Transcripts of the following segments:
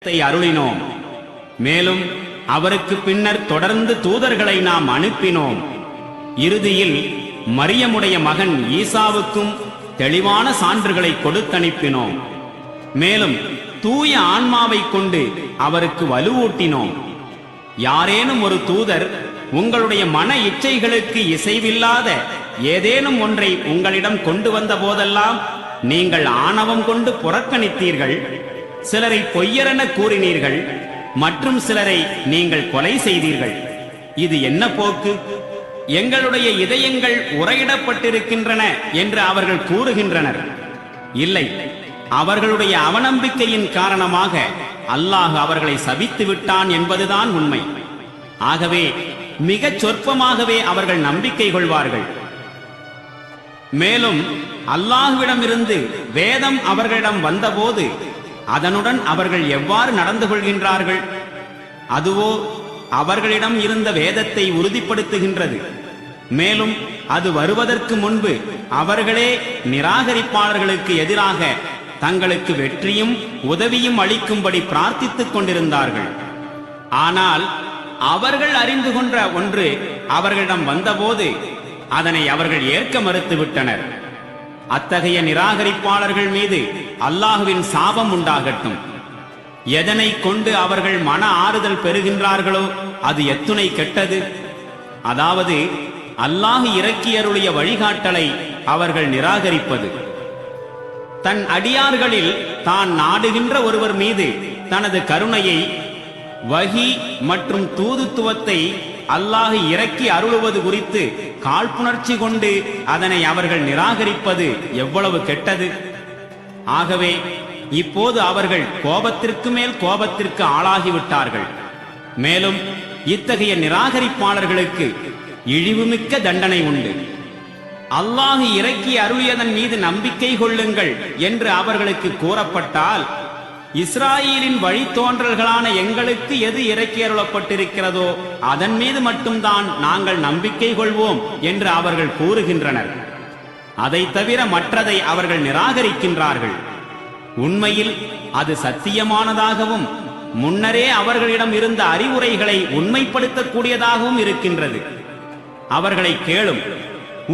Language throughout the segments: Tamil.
அருளினோம். மேலும் அவருக்கு பின்னர் தொடர்ந்து தூதர்களை நாம் அனுப்பினோம். இறுதியில் மரியமுடைய மகன் ஈசாவுக்கும் தெளிவான சான்றுகளை கொடுத்தனுப்பினோம். மேலும் தூய ஆன்மாவை கொண்டு அவருக்கு வலுவூட்டினோம். யாரேனும் ஒரு தூதர் உங்களுடைய மன இச்சைகளுக்கு இசைவில்லாத ஏதேனும் ஒன்றை உங்களிடம் கொண்டு வந்த போதெல்லாம் நீங்கள் ஆணவம் கொண்டு புறக்கணித்தீர்கள். சிலரை பொய்யரென கூறினீர்கள், மற்றும் சிலரை நீங்கள் கொலை செய்தீர்கள். இது என்ன போக்கு? எங்களுடைய இதயங்கள் உரையிடப்பட்டிருக்கின்றன என்று அவர்கள் கூறுகின்றனர். இல்லை, அவர்களுடைய அவநம்பிக்கையின் காரணமாக அல்லாஹ் அவர்களை சபித்து விட்டான் என்பதுதான் உண்மை. ஆகவே மிகச் சொற்பமாகவே அவர்கள் நம்பிக்கை கொள்வார்கள். மேலும் அல்லாஹ்விடமிருந்து வேதம் அவர்களிடம் வந்தபோது அதனுடன் அவர்கள் எவ்வாறு நடந்து கொள்கின்றார்கள்? அதுவோ அவர்களிடம் இருந்த வேதத்தை உறுதிப்படுத்துகின்றது. மேலும் அது வருவதற்கு முன்பு அவர்களே நிராகரிப்பாளர்களுக்கு எதிராக தங்களுக்கு வெற்றியும் உதவியும் அளிக்கும்படி பிரார்த்தித்துக் கொண்டிருந்தார்கள். ஆனால் அவர்கள் அறிந்து கொண்ட ஒன்று அவர்களிடம் வந்தபோது அதனை அவர்கள் ஏற்க மறுத்துவிட்டனர். அத்தகைய நிராகரிப்பாளர்கள் மீது அல்லாஹுவின் சாபம் உண்டாகட்டும். எதனை கொண்டு அவர்கள் மன ஆறுதல் பெறுகின்றார்களோ அது எத்துணை கெட்டது. அதாவது அல்லாஹ் இறக்கியருளிய வழிகாட்டலை அவர்கள் நிராகரிப்பது. தன் அடியார்களில் தான் நாடுகின்ற ஒருவர் மீது தனது கருணையை, வஹி மற்றும் தூதுத்துவத்தை அல்லாஹ் இறக்கி அருளுவது குறித்து காழ்ப்புணர்ச்சி கொண்டு அதனை அவர்கள் நிராகரிப்பது எவ்வளவு கெட்டது. ஆகவே இப்போது அவர்கள் கோபத்திற்கு மேல் கோபத்திற்கு ஆளாகிவிட்டார்கள். மேலும் இத்தகைய நிராகரிப்பாளர்களுக்கு இழிவுமிக்க தண்டனை உண்டு. அல்லாஹ் இறக்கி அருளியதன் மீது நம்பிக்கை கொள்ளுங்கள் என்று அவர்களுக்கு கூறப்பட்டால், இஸ்ராயேலின் வழித்தோன்றல்களான எங்களுக்கு எது இறக்கி அருளப்பட்டிருக்கிறதோ அதன் மீது மட்டும்தான் நாங்கள் நம்பிக்கை கொள்வோம் என்று அவர்கள் கூறுகின்றனர். அதை தவிர மற்றதை அவர்கள் நிராகரிக்கின்றார்கள். உண்மையில் அது சத்தியமானதாகவும் முன்னரே அவர்களிடம் இருந்த அறிவுரைகளை உண்மைப்படுத்தக்கூடியதாகவும் இருக்கின்றது. அவர்களை கேளும்,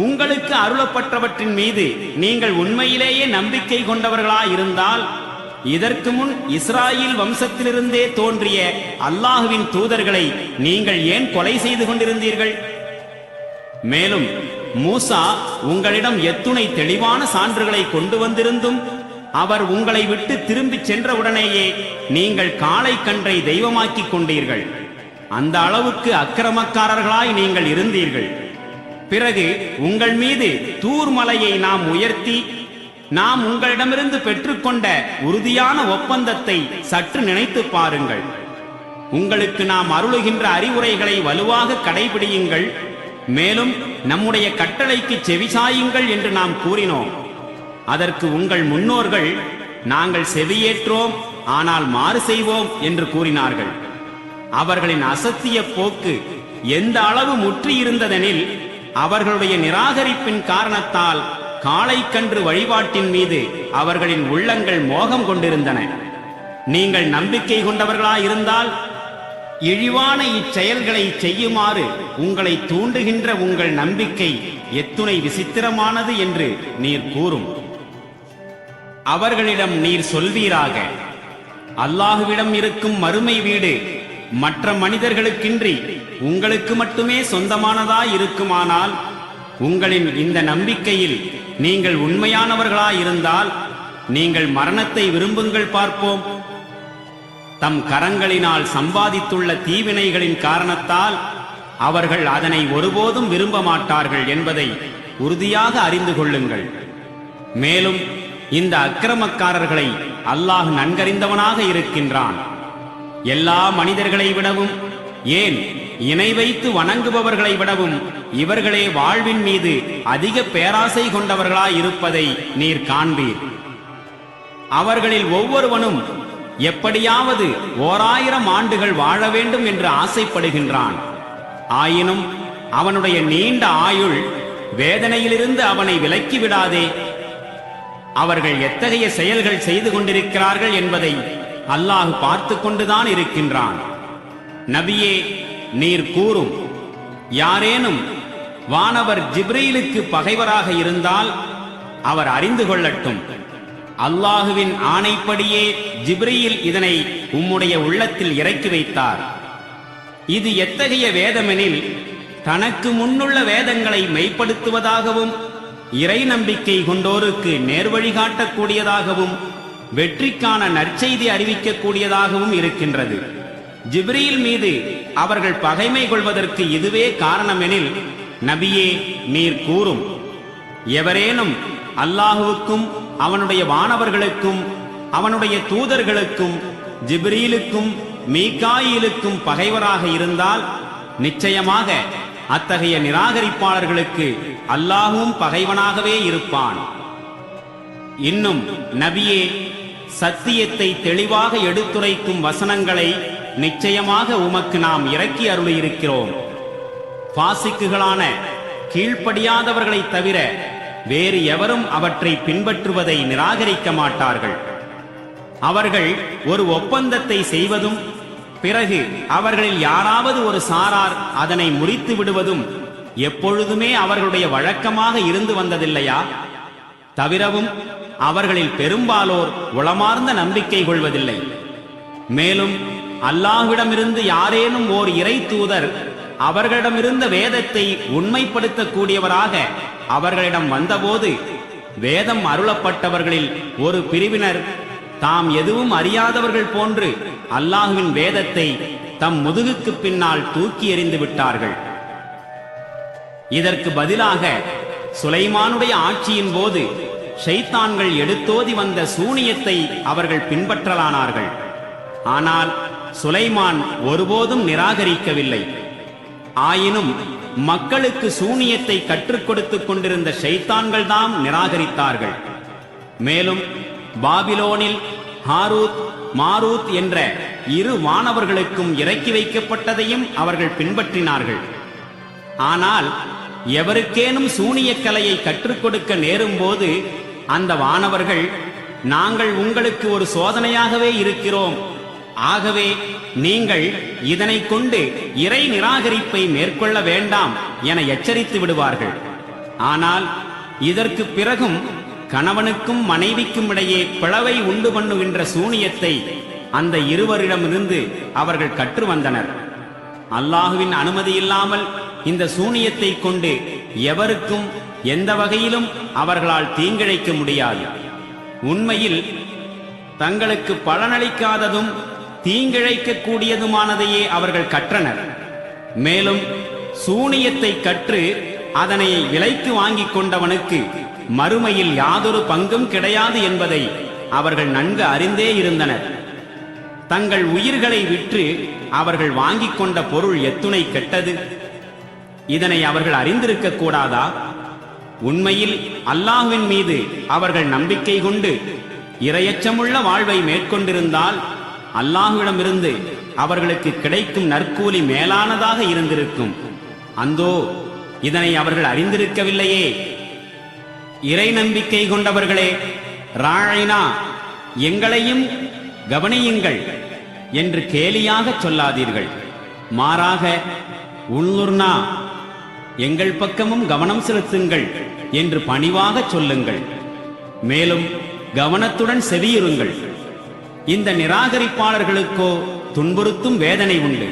உங்களுக்கு அருளப்பட்டவற்றின் மீது நீங்கள் உண்மையிலேயே நம்பிக்கை கொண்டவர்களாயிருந்தால் இதற்கு முன் இஸ்ராயேல் வம்சத்திலிருந்தே தோன்றிய அல்லாஹுவின் தூதர்களை நீங்கள் ஏன் கொலை செய்து கொண்டிருந்தீர்கள்? மேலும் மூசா உங்களிடம் எத்துணை தெளிவான சான்றுகளை கொண்டு வந்திருந்தும் அவர் உங்களை விட்டு திரும்பிச் சென்றவுடனேயே நீங்கள் காளை கன்றை தெய்வமாக்கிக் கொண்டீர்கள். அந்த அளவுக்கு அக்கிரமக்காரர்களாய் நீங்கள் இருந்தீர்கள். பிறகு உங்கள் மீது தூர் மலையை நாம் உயர்த்தி நாம் உங்களிடமிருந்து பெற்றுக்கொண்ட உறுதியான ஒப்பந்தத்தை சற்று நினைத்து பாருங்கள். உங்களுக்கு நாம் அருளுகின்ற அறிவுரைகளை வலுவாக கடைபிடியுங்கள். மேலும் நம்முடைய கட்டளைக்கு செவிசாயுங்கள் என்று நாம் கூறினோம். அதற்கு உங்கள் முன்னோர்கள் நாங்கள் செவியேற்றோம், ஆனால் மாறு செய்வோம் என்று கூறினார்கள். அவர்களின் அசத்திய போக்கு எந்த அளவு முற்றியிருந்ததெனில் அவர்களுடைய நிராகரிப்பின் காரணத்தால் காளைக்கன்று வழிபாட்டின் மீது அவர்களின் உள்ளங்கள் மோகம் கொண்டிருந்தன. நீங்கள் நம்பிக்கை கொண்டவர்களாயிருந்தால் இழிவான இச்செயல்களை செய்யுமாறு உங்களை தூண்டுகின்ற உங்கள் நம்பிக்கை எத்துணை விசித்திரமானது என்று நீர் கூறும். அவர்களிடம் நீர் சொல்வீராக, அல்லாஹுவிடம் இருக்கும் மறுமை வீடு மற்ற மனிதர்களுக்கின்றி உங்களுக்கு மட்டுமே சொந்தமானதாய் இருக்குமானால் உங்களின் இந்த நம்பிக்கையில் நீங்கள் உண்மையானவர்களாயிருந்தால் நீங்கள் மரணத்தை விரும்புங்கள் பார்ப்போம். தம் கரங்களினால் சம்பாதித்துள்ள தீவினைகளின் காரணத்தால் அவர்கள் அதனை ஒருபோதும் விரும்ப மாட்டார்கள் என்பதை உறுதியாக அறிந்து கொள்ளுங்கள். மேலும் இந்த அக்கிரமக்காரர்களை அல்லாஹ் நன்கறிந்தவனாக இருக்கின்றான். எல்லா மனிதர்களை விடவும், ஏன் இணை வைத்து வணங்குபவர்களை விடவும் இவர்களே வாழ்வின் மீது அதிக பேராசை கொண்டவர்களாயிருப்பதை நீர் காண்பீர். அவர்களில் ஒவ்வொருவனும் எப்படியாவது 1000 ஆண்டுகள் வாழ வேண்டும் என்று ஆசைப்படுகின்றான். ஆயினும் அவனுடைய நீண்ட ஆயுள் வேதனையிலிருந்து அவனை விலக்கிவிடாதே. அவர்கள் எத்தகைய செயல்கள் செய்து கொண்டிருக்கிறார்கள் என்பதை அல்லாஹ் பார்த்து கொண்டுதான் இருக்கின்றான். நபியே, நீர் கூறும், யாரேனும் வானவர் ஜிப்ரீலுக்கு பகைவராக இருந்தால் அவர் அறிந்து கொள்ளட்டும், அல்லாஹுவின் ஆணைப்படியே ஜிப்ரீல் இதனை உம்முடைய உள்ளத்தில் இறக்கி வைத்தார். இது எத்தகைய வேதமெனில், தனக்கு முன்னுள்ள வேதங்களை மெய்ப்படுத்துவதாகவும் இறை நம்பிக்கை கொண்டோருக்கு நேர்வழி காட்டக்கூடியதாகவும் வெற்றிக்கான நற்செய்தி அறிவிக்கக்கூடியதாகவும் இருக்கின்றது. ஜிப்ரீல் மீது அவர்கள் பகைமை கொள்வதற்கு இதுவே காரணமெனில், நபியே, நீர் கூறும், எவரேனும் அல்லாஹுவுக்கும் அவனுடைய வானவர்களுக்கும் அவனுடைய தூதர்களுக்கும் ஜிப்ரீலுக்கும் மீகாயிலுக்கும் பகைவராக இருந்தால் நிச்சயமாக அத்தகைய நிராகரிப்பாளர்களுக்கு அல்லாஹும் பகைவனாகவே இருப்பான். இன்னும் நபியே, சத்தியத்தை தெளிவாக எடுத்துரைக்கும் வசனங்களை நிச்சயமாக உமக்கு நாம் இறக்கி அருளியிருக்கிறோம். பாசிக்குகளான கீழ்ப்படியாதவர்களை தவிர வேறு எவரும் அவற்றை பின்பற்றுவதை நிராகரிக்க மாட்டார்கள். அவர்கள் ஒரு ஒப்பந்தத்தை செய்வதும் பிறகு அவர்களில் யாராவது ஒரு சாரார் அதனை முறித்து விடுவதும் எப்பொழுதுமே அவர்களுடைய வழக்கமாக இருந்து வந்ததில்லையா? தவிரவும் அவர்களில் பெரும்பாலோர் உளமார்ந்த நம்பிக்கை கொள்வதில்லை. மேலும் அல்லாஹ்விடமிருந்து யாரேனும் ஓர் இறை தூதர் அவர்களிடமிருந்த வேதத்தை உண்மைப்படுத்தக்கூடியவராக அவர்களிடம் வந்தபோது, வேதம் அருளப்பட்டவர்களில் ஒரு பிரிவினர் தாம் எதுவும் அறியாதவர்கள் போன்று அல்லாஹுவின் வேதத்தை தம் முதுகுக்கு பின்னால் தூக்கி எறிந்து விட்டார்கள். இதற்கு பதிலாக சுலைமானுடைய ஆட்சியின் போது ஷைத்தான்கள் எடுத்தோதி வந்த சூனியத்தை அவர்கள் பின்பற்றலானார்கள். ஆனால் சுலைமான் ஒருபோதும் நிராகரிக்கவில்லை. ஆயினும் மக்களுக்கு சூனியத்தை கற்றுக் கொடுத்துக் கொண்டிருந்த ஷைத்தான்கள் தாம் நிராகரித்தார்கள். மேலும் பாபிலோனில் ஹாரூத் மாரூத் என்ற இரு வானவர்களுக்கும் இறக்கி வைக்கப்பட்டதையும் அவர்கள் பின்பற்றினார்கள். ஆனால் எவருக்கேனும் சூனியக் கலையை கற்றுக் கொடுக்க நேரும் போது அந்த வானவர்கள், நாங்கள் உங்களுக்கு ஒரு சோதனையாகவே இருக்கிறோம், ஆகவே நீங்கள் இதனை கொண்டு இறை நிராகரிப்பை மேற்கொள்ள வேண்டாம் என எச்சரித்து விடுவார்கள். ஆனால் இதற்கு பிறகும் கணவனுக்கும் மனைவிக்கும் இடையே பிளவை உண்டு பண்ணுகின்ற சூனியத்தை அந்த இருவரிடமிருந்து அவர்கள் கற்று வந்தனர். அல்லாஹுவின் அனுமதி இல்லாமல் இந்த சூனியத்தை கொண்டு எவருக்கும் எந்த வகையிலும் அவர்களால் தீங்கிழைக்க முடியாது. உண்மையில் தங்களுக்கு பலனளிக்காததும் தீங்கிழைக்க கூடியதுமானதையே அவர்கள் கற்றனர். மேலும் சூனியத்தை கற்று அதனை விலைக்கு வாங்கிக் கொண்டவனுக்கு மறுமையில் யாதொரு பங்கும் கிடையாது என்பதை அவர்கள் நன்கு அறிந்தே இருந்தனர். தங்கள் உயிர்களை விற்று அவர்கள் வாங்கிக் கொண்ட பொருள் எத்துணை கெட்டது! இதனை அவர்கள் அறிந்திருக்க கூடாதா? உண்மையில் அல்லாஹ்வின் மீது அவர்கள் நம்பிக்கை கொண்டு இரையச்சமுள்ள வாழ்வை மேற்கொண்டிருந்தால் அல்லாஹ்விடமிருந்து அவர்களுக்கு கிடைக்கும் நற்கூலி மேலானதாக இருந்திருக்கும். அந்தோ இதனை அவர்கள் அறிந்திருக்கவில்லையே. இறை நம்பிக்கை கொண்டவர்களே, ராயினா, எங்களையும் கவனியுங்கள் என்று கேலியாக சொல்லாதீர்கள். மாறாக உள்நுர்னா, எங்கள் பக்கமும் கவனம் செலுத்துங்கள் என்று பணிவாக சொல்லுங்கள். மேலும் கவனத்துடன் செவியுறுங்கள். இந்த நிராகரிப்பாளர்களுக்கோ துன்புறுத்தும் வேதனை உண்டு.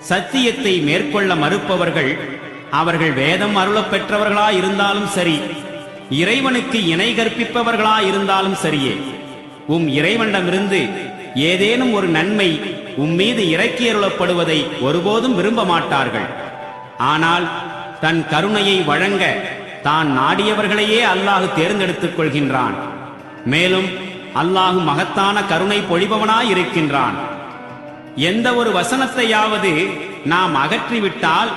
சத்தியத்தை மேற்கொள்ள மறுப்பவர்கள் அவர்கள் வேதம் அருளப் பெற்றவர்களாயிருந்தாலும் சரி, இறைவனுக்கு இணை கற்பிப்பவர்களாயிருந்தாலும் சரியே, இறைவனிடமிருந்து ஏதேனும் ஒரு நன்மை மீது இறக்கியருளப்படுவதை ஒருபோதும் விரும்ப மாட்டார்கள். ஆனால் தன் கருணையை வழங்க தான் நாடியவர்களையே அல்லாஹ் தேர்ந்தெடுத்துக் கொள்கின்றான். மேலும் அல்லாஹ் மகத்தான கருணை பொழிபவனாயிருக்கின்றான். எந்த ஒரு வசனத்தையாவது நாம் அகற்றிவிட்டால்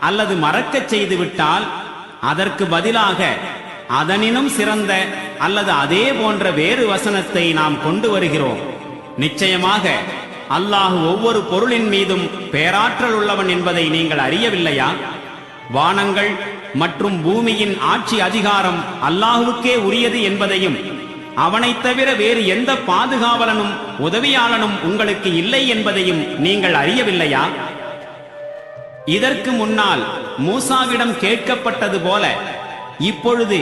அல்லது மறக்கச் செய்துவிட்டால் அதற்கு பதிலாக அதனினும் சிறந்த அல்லது அதே போன்ற வேறு வசனத்தை நாம் கொண்டு வருகிறோம். நிச்சயமாக அல்லாஹ் ஒவ்வொரு பொருளின் மீதும் பேராற்றல் உள்ளவன் என்பதை நீங்கள் அறியவில்லையா? வானங்கள் மற்றும் பூமியின் ஆட்சி அதிகாரம் அல்லாஹுவுக்கே உரியது என்பதையும் அவனைத் தவிர வேறு எந்த பாதுகாவலனும் உதவியாளனும் உங்களுக்கு இல்லை என்பதையும் நீங்கள் அறியவில்லையா? இதற்கு முன்னால் மூசாவிடம் கேட்கப்பட்டது போல இப்பொழுது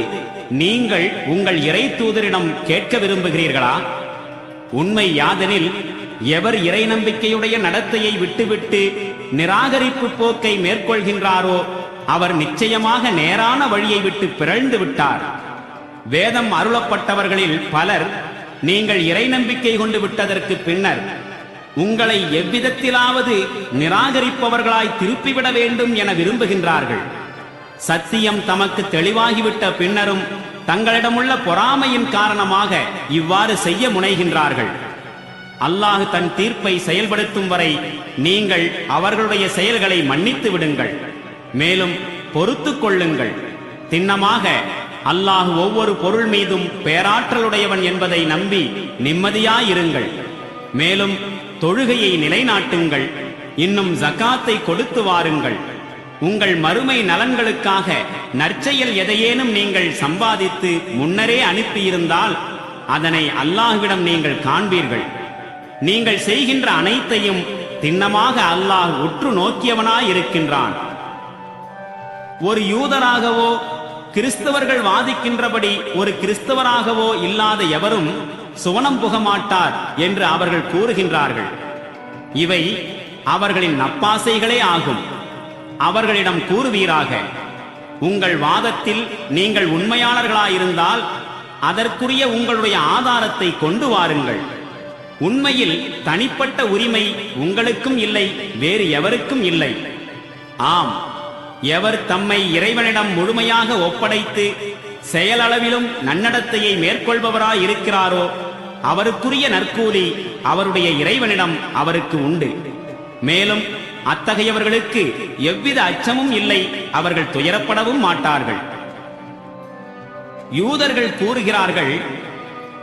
நீங்கள் உங்கள் இறை தூதரிடம் கேட்க விரும்புகிறீர்களா? உண்மை யாதெனில், எவர் இறை நம்பிக்கையுடைய நடத்தையை விட்டுவிட்டு நிராகரிப்பு போக்கை மேற்கொள்கின்றாரோ அவர் நிச்சயமாக நேரான வழியை விட்டு பிறழ்ந்து விட்டார். வேதம் அருளப்பட்டவர்களில் பலர் நீங்கள் இறை நம்பிக்கை கொண்டு விட்டதற்கு பின்னர் உங்களை எவ்விதத்திலாவது நிராகரிப்பவர்களாய் திருப்பிவிட வேண்டும் என விரும்புகின்றார்கள். சத்தியம் தமக்கு தெளிவாகிவிட்ட பின்னரும் தங்களிடமுள்ள பொறாமையின் காரணமாக இவ்வாறு செய்ய முனைகின்றார்கள். அல்லாஹ் தன் தீர்ப்பை செயல்படுத்தும் வரை நீங்கள் அவர்களுடைய செயல்களை மன்னித்து விடுங்கள், மேலும் பொறுத்துக் கொள்ளுங்கள். திண்ணமாக அல்லாஹ் ஒவ்வொரு பொருள் மீதும் பேராற்றலுடையவன் என்பதை நம்பி நிம்மதியாயிருங்கள். மேலும் தொழுகையை நிலைநாட்டுங்கள், இன்னும் ஜகாத்தை கொடுத்து வாருங்கள். உங்கள் மறுமை நலன்களுக்காக நற்செயல் எதையேனும் நீங்கள் சம்பாதித்து முன்னரே அனுப்பியிருந்தால் அதனை அல்லாஹ்விடம் நீங்கள் காண்பீர்கள். நீங்கள் செய்கின்ற அனைத்தையும் திண்ணமாக அல்லாஹ் உற்று நோக்கியவனாயிருக்கின்றான். ஒரு யூதராகவோ கிறிஸ்தவர்கள் வாதிக்கின்றபடி ஒரு கிறிஸ்தவராகவோ இல்லாத எவரும் சுவனம் புகமாட்டார் என்று அவர்கள் கூறுகின்றார்கள். இவை அவர்களின் நப்பாசைகளே ஆகும். அவர்களிடம் கூறுவீராக, உங்கள் வாதத்தில் நீங்கள் உண்மையாளர்களாயிருந்தால் அதற்குரிய உங்களுடைய ஆதாரத்தை கொண்டு வாருங்கள். உண்மையில் தனிப்பட்ட உரிமை உங்களுக்கும் இல்லை, வேறு எவருக்கும் இல்லை. ஆம், எவர் தம்மை இறைவனிடம் முழுமையாக ஒப்படைத்து செயலளவிலும் நன்னடத்தையை மேற்கொள்பவராய் இருக்கிறாரோ அவருக்குரிய நற்கூலி அவருடைய இறைவனிடம் அவருக்கு உண்டு. மேலும் அத்தகையவர்களுக்கு எவ்வித அச்சமும் இல்லை, அவர்கள் துயரப்படவும் மாட்டார்கள். யூதர்கள் கூறுகிறார்கள்,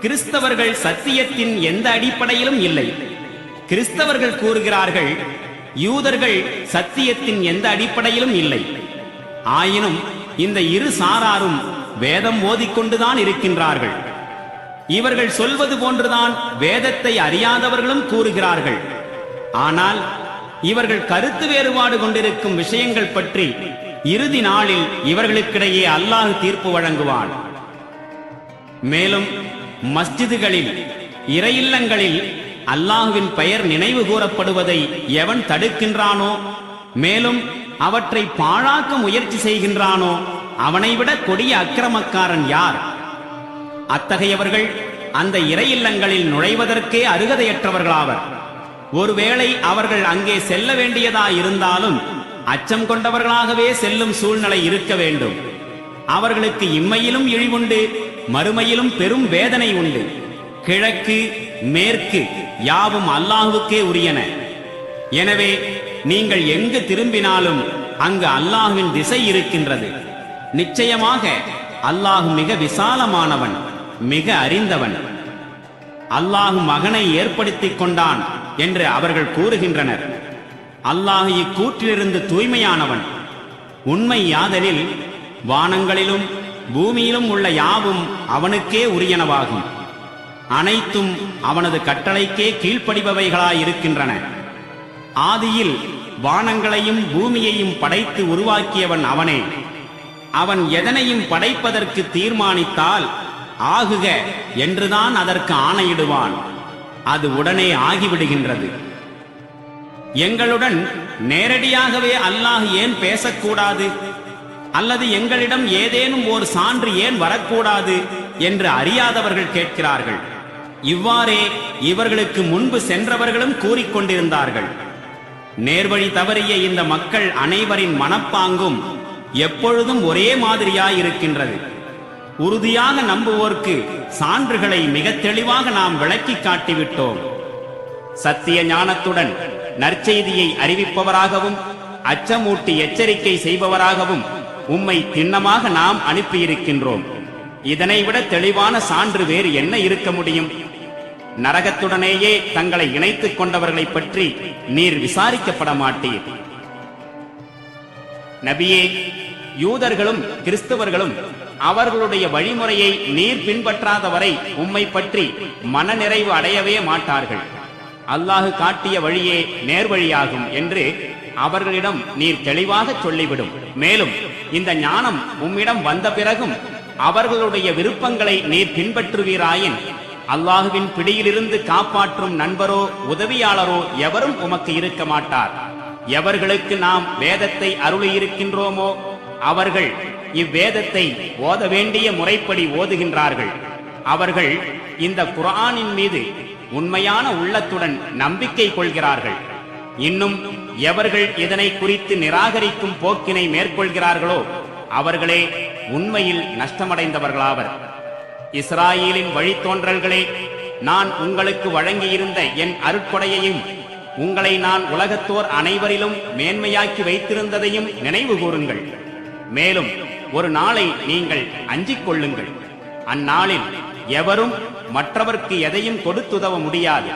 கிறிஸ்தவர்கள் சத்தியத்தின் எந்த அடிப்படையிலும் இல்லை. கிறிஸ்தவர்கள் கூறுகிறார்கள், யூதர்கள் சத்தியத்தின் எந்த அடிப்படையிலும் இல்லை. ஆயினும் இந்த இரு சாராரும் வேதம் ஓதிக்கொண்டுதான் இருக்கின்றார்கள். இவர்கள் சொல்வது போன்றுதான் வேதத்தை அறியாதவர்களும் கூறுகிறார்கள். ஆனால் இவர்கள் கருத்து வேறுபாடு கொண்டிருக்கும் விஷயங்கள் பற்றி இறுதி நாளில் இவர்களுக்கிடையே அல்லாஹ் தீர்ப்பு வழங்குவான். மேலும் மஸ்ஜிதுகளில், இறையில்லங்களில் அல்லாஹ்வின் பெயர் நினைவு கூறப்படுவதை எவன் தடுக்கின்றானோ, மேலும் அவற்றை பாழாக்க முயற்சி செய்கின்றானோ அவனை விட கொடிய அக்கிரமக்காரன் யார்? அத்தகையவர்கள் அந்த இறையில்லங்களில் நுழைவதற்கே அருகதையற்றவர்களாவர். ஒருவேளை அவர்கள் அங்கே செல்ல வேண்டியதாயிருந்தாலும் அச்சம் கொண்டவர்களாகவே செல்லும் சூழ்நிலை இருக்க வேண்டும். அவர்களுக்கு இம்மையிலும் இழிவுண்டு, மறுமையிலும் பெரும் வேதனை உண்டு. கிழக்கு மேற்கு யாவும் அல்லாஹுக்கே உரியன. எனவே நீங்கள் எங்கு திரும்பினாலும் அங்கு அல்லாஹுவின் திசை இருக்கின்றது. நிச்சயமாக அல்லாஹ் மிக விசாலமானவன், மிக அறிந்தவன். அல்லாஹ் மகனை ஏற்படுத்திக் கொண்டான் என்று அவர்கள் கூறுகின்றனர். அல்லாஹ் இக்கூற்றிலிருந்து தூய்மையானவன். உண்மை யாதெனில், வானங்களிலும் பூமியிலும் உள்ள யாவும் அவனுக்கே உரியனவாகும். அனைத்தும் அவனது கட்டளைக்கே கீழ்ப்படிபவைகளாயிருக்கின்றன. ஆதியில் வானங்களையும் பூமியையும் படைத்து உருவாக்கியவன் அவனே. அவன் எதனையும் படைப்பதற்கு தீர்மானித்தால் ஆகுக என்றுதான் அதற்கு ஆணையிடுவான். அது உடனே ஆகிவிடுகின்றது. எங்களுடன் நேரடியாகவே அல்லாஹ் ஏன் பேசக்கூடாது, அல்லது எங்களிடம் ஏதேனும் ஓர் சான்று ஏன் வரக்கூடாது என்று அறியாதவர்கள் கேட்கிறார்கள். இவ்வாறே இவர்களுக்கு முன்பு சென்றவர்களும் கூறிக்கொண்டிருந்தார்கள். நேர்வழி தவறிய இந்த மக்கள் அனைவரின் மனப்பாங்கும் எப்பொழுதும் ஒரே மாதிரியாயிருக்கின்றது. உறுதியாக நம்புவோர்க்கு சான்றுகளை மிக தெளிவாக நாம் விளக்கி காட்டிவிட்டோம். சத்திய ஞானத்துடன் நற்செய்தியை அறிவிப்பவராகவும் அச்சமூட்டி எச்சரிக்கை செய்பவராகவும் உம்மை திண்ணமாக நாம் அனுப்பியிருக்கின்றோம். இதனை விட தெளிவான சான்று வேறு என்ன இருக்க முடியும்? நரகத்துடனேயே தங்களை இணைத்துக் கொண்டவர்களை பற்றி நீர் விசாரிக்கப்பட மாட்டீர். நபியே, யூதர்களும் கிறிஸ்தவர்களும் அவர்களுடைய வழிமுறையை நீர் பின்பற்றாதவரை உம்மை பற்றி மனநிறைவு அடையவே மாட்டார்கள். அல்லாஹு காட்டிய வழியே நேர்வழியாகும் என்று அவர்களிடம் நீர் தெளிவாக சொல்லிவிடும். மேலும் இந்த ஞானம் உம்மிடம் வந்த பிறகும் அவர்களுடைய விருப்பங்களை நீர் பின்பற்றுவீராயின் அல்லாஹுவின் பிடியிலிருந்து காப்பாற்றும் நண்பரோ உதவியாளரோ எவரும் உமக்கு இருக்க மாட்டார். எவர்களுக்கு நாம் வேதத்தை அருளியிருக்கின்றோமோ அவர்கள் இவ்வேதத்தை ஓத வேண்டிய முறைப்படி ஓதுகின்றார்கள். அவர்கள் இந்த குர்ஆனின் மீது உண்மையான உள்ளத்துடன் நம்பிக்கை கொள்கிறார்கள். இன்னும் எவர்கள் இதனை குறித்து நிராகரிக்கும் போக்கினை மேற்கொள்கிறார்களோ அவர்களே உண்மையில் நஷ்டமடைந்தவர்களாவர். இஸ்ராயேலின் வழித்தோன்றல்களே, நான் உங்களுக்கு வழங்கியிருந்த என் அருட்கொடையையும் உங்களை நான் உலகத்தோர் அனைவரிலும் மேன்மையாக்கி வைத்திருந்ததையும் நினைவு கூறுங்கள். மேலும் ஒரு நாளை நீங்கள் அஞ்சிக் கொள்ளுங்கள். அந்நாளில் எவரும் மற்றவர்க்கு எதையும் கொடுத்துதவ முடியாது.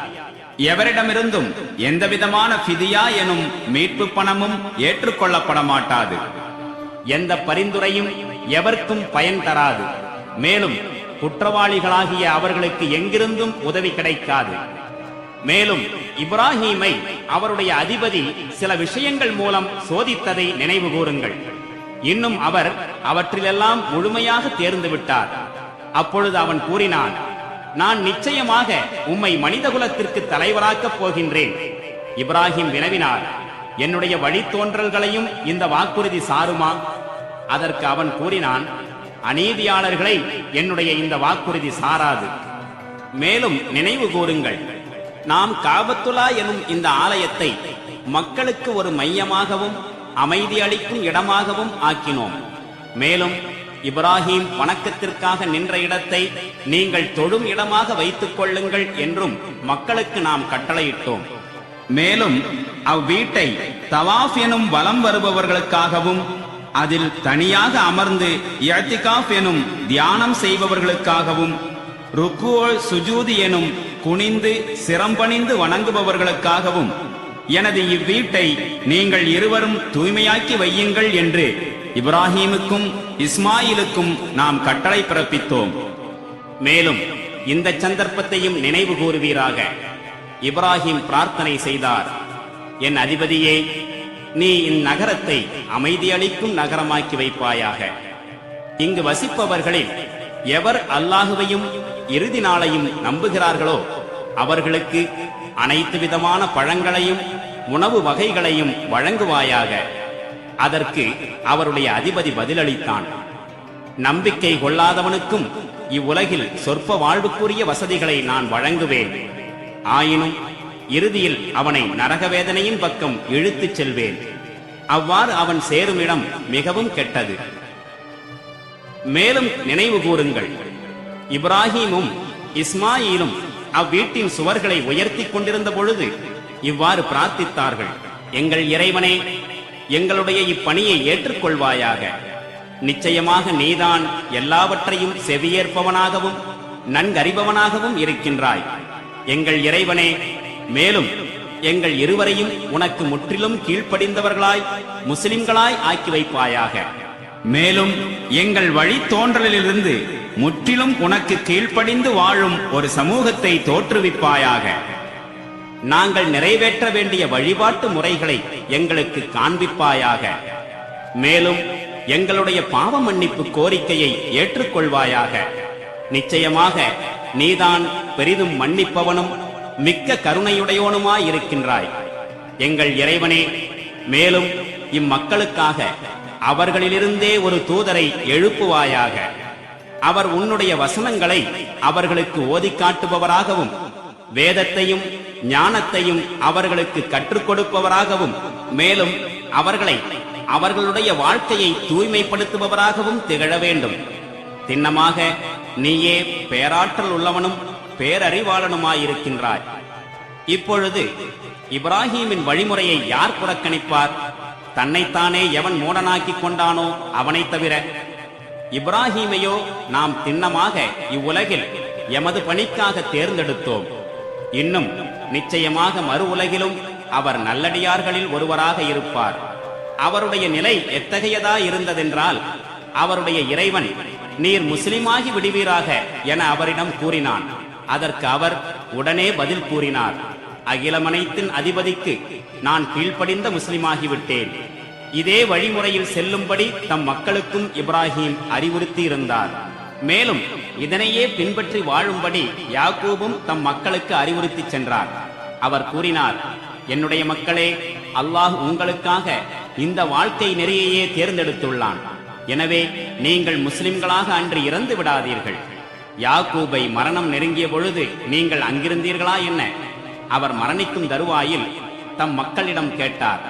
எவரிடமிருந்தும் எந்தவிதமான ஃபிதியா எனும் மீட்பு பணமும் ஏற்றுக்கொள்ளப்பட மாட்டாது. எந்த பரிந்துரையும் எவர்க்கும் பயன் தராது. மேலும் குற்றவாளிகளாகிய அவர்களுக்கு எங்கிருந்தும் உதவி கிடைக்காது. மேலும் இப்ராஹீமை அவருடைய அதிபதி சில விஷயங்கள் மூலம் சோதித்ததை நினைவு கூறுங்கள். இன்னும் அவர் அவற்றிலெல்லாம் முழுமையாக தேர்ந்து விட்டார். அப்பொழுது அவன் கூறினான், நான் நிச்சயமாக உம்மை மனிதகுலத்திற்கு தலைவராக்கப் போகின்றேன். இப்ராஹிம் வினவினார், என்னுடைய வழித்தோன்றல்களையும் இந்த வாக்குறுதி சாருமா? அதற்கு அவன் கூறினான், அநீதியாளர்களை என்னுடைய இந்த வாக்குறுதி சாராது. மேலும் நினைவு கூறுங்கள், நாம் காபத்துல்லா எனும் இந்த ஆலயத்தை மக்களுக்கு ஒரு மையமாகவும் அமைதி அளிக்கும் இடமாகவும் ஆக்கினோம். மேலும் இப்ராஹிம் வணக்கத்திற்காக நின்ற இடத்தை நீங்கள் தொழும் இடமாக வைத்துக் கொள்ளுங்கள் என்றும் மக்களுக்கு நாம் கட்டளையிட்டோம். மேலும் அவ்வீட்டை தவாஃப் எனும் வலம் வருபவர்களுக்காகவும் அதில் தனியாக அமர்ந்து இஅ்திகாஃப் எனும் தியானம் செய்பவர்களுக்காகவும் ருக்குஓ சுஜூது எனும் குனிந்து சிரம்பணிந்து வணங்குபவர்களுக்காகவும் எனது இவ்வீட்டை நீங்கள் இருவரும் தூய்மையாக்கி வையுங்கள் என்று இப்ராஹீமுக்கும் இஸ்மாயிலுக்கும் நாம் கட்டளை பிறப்பித்தோம். மேலும் இந்த சந்தர்ப்பத்தையும் நினைவு கூறுவீராக. இப்ராஹிம் பிரார்த்தனை செய்தார், என் அதிபதியே, நீ இந்நகரத்தை அமைதியளிக்கும் நகரமாக்கி வைப்பாயாக. இங்கு வசிப்பவர்களில் எவர் அல்லாஹுவையும் இறுதி நாளையும் நம்புகிறார்களோ அவர்களுக்கு அனைத்து விதமான பழங்களையும் உணவு வகைகளையும் வழங்குவாயாக. அதற்கு அவருடைய அதிபதி பதிலளித்தான், நம்பிக்கை கொள்ளாதவனுக்கும் இவ்வுலகில் சொற்ப வாழ்வுக்குரிய வசதிகளை நான் வழங்குவேன். ஆயினும் இறுதியில் அவனை நரகவேதனையின் பக்கம் இழுத்துச் செல்வேன். அவ்வாறு அவன் சேரும் இடம் மிகவும் கெட்டது. மேலும் நினைவு கூறுங்கள், இப்ராஹீமும் இஸ்மாயிலும் அவ்வீட்டின் சுவர்களை உயர்த்தி கொண்டிருந்த பொழுது இவ்வாறு பிரார்த்தித்தார்கள், எங்கள் இறைவனே, எங்களுடைய இப்பணியை ஏற்றுக்கொள்வாயாக. நிச்சயமாக நீதான் எல்லாவற்றையும் செவியேற்பவனாகவும் நன்கறிபவனாகவும் இருக்கின்றாய். எங்கள் இறைவனே, மேலும் எங்கள் இருவரையும் உனக்கு முற்றிலும் கீழ்ப்படிந்தவர்களாய் முஸ்லிம்களாய் ஆக்கி வைப்பாயாக. மேலும் எங்கள் வழித்தோன்றலிலிருந்து முற்றிலும் உனக்கு கீழ்ப்படிந்து வாழும் ஒரு சமூகத்தை தோற்றுவிப்பாயாக. நாங்கள் நிறைவேற்ற வேண்டிய வழிபாட்டு முறைகளை எங்களுக்கு காண்பிப்பாயாக. மேலும் எங்களுடைய பாவ மன்னிப்பு கோரிக்கையை ஏற்றுக்கொள்வாயாக. நிச்சயமாக நீதான் பெரிதும் மன்னிப்பவனும் மிக்க கருணையுடையோனுமாயிருக்கின்றாய். எங்கள் இறைவனே, மேலும் இம்மக்களுக்காக அவர்களிலிருந்தே ஒரு தூதரை எழுப்புவாயாக. அவர் உன்னுடைய வசனங்களை அவர்களுக்கு ஓதிக் காட்டுபவராகவும் வேதத்தையும் ஞானத்தையும் அவர்களுக்கு கற்றுக் கொடுப்பவராகவும் மேலும் அவர்களை அவர்களுடைய வாழ்க்கையை தூய்மைப்படுத்துபவராகவும் திகழ வேண்டும். திண்ணமாக நீயே பேராற்றல் உள்ளவனும் பேரறிவாளனுமாயிருக்கின்றாய். இப்பொழுது இப்ராஹீமின் வழிமுறையை யார் புறக்கணிப்பார்? தன்னைத்தானே எவன் மூடனாக்கிக் கொண்டானோ அவனை தவிர. இப்ராஹீமையோ நாம் திண்ணமாக இவ்வுலகில் எமது பணிக்காக தேர்ந்தெடுத்தோம். இன்னும் நிச்சயமாக மறு உலகிலும் அவர் நல்லடியார்களில் ஒருவராக இருப்பார். அவருடைய நிலை எத்தகையதா இருந்ததென்றால், அவருடைய இறைவன் நீர் முஸ்லிமாகி விடுவீராக என அவரிடம் கூறினான். அதற்கு அவர் உடனே பதில் கூறினார், அகிலமனைத்தின் அதிபதிக்கு நான் கீழ்ப்படிந்த முஸ்லிமாகிவிட்டேன். இதே வழிமுறையில் செல்லும்படி தம் மக்களுக்கும் இப்ராஹிம் அறிவுறுத்தி இருந்தார். மேலும் இதனையே பின்பற்றி வாழும்படி யாக்கூபும் தம் மக்களுக்கு அறிவுறுத்தி சென்றார். அவர் கூறினார், என்னுடைய மக்களே, அல்லாஹ் உங்களுக்காக இந்த வாழ்க்கை நெறியையே தேர்ந்தெடுத்துள்ளான். எனவே நீங்கள் முஸ்லிம்களாக அன்று இறந்து விடாதீர்கள். யாக்கூபை மரணம் நெருங்கிய பொழுது நீங்கள் அங்கிருந்தீர்களா என்ன? அவர் மரணிக்கும் தருவாயில் தம் மக்களிடம் கேட்டார்,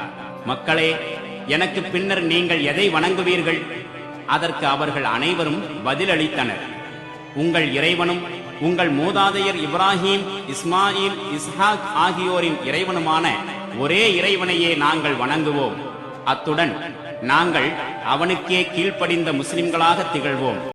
மக்களே, எனக்கு பின்னர் நீங்கள் எதை வணங்குவீர்கள்? அதற்கு அவர்கள் அனைவரும் பதிலளித்தனர், உங்கள் இறைவனும் உங்கள் மூதாதையர் இப்ராஹிம், இஸ்மாயில், இஸ்ஹாக் ஆகியோரின் இறைவனுமான ஒரே இறைவனையே நாங்கள் வணங்குவோம். அத்துடன் நாங்கள் அவனுக்கே கீழ்ப்படிந்த முஸ்லிம்களாக திகழ்வோம்.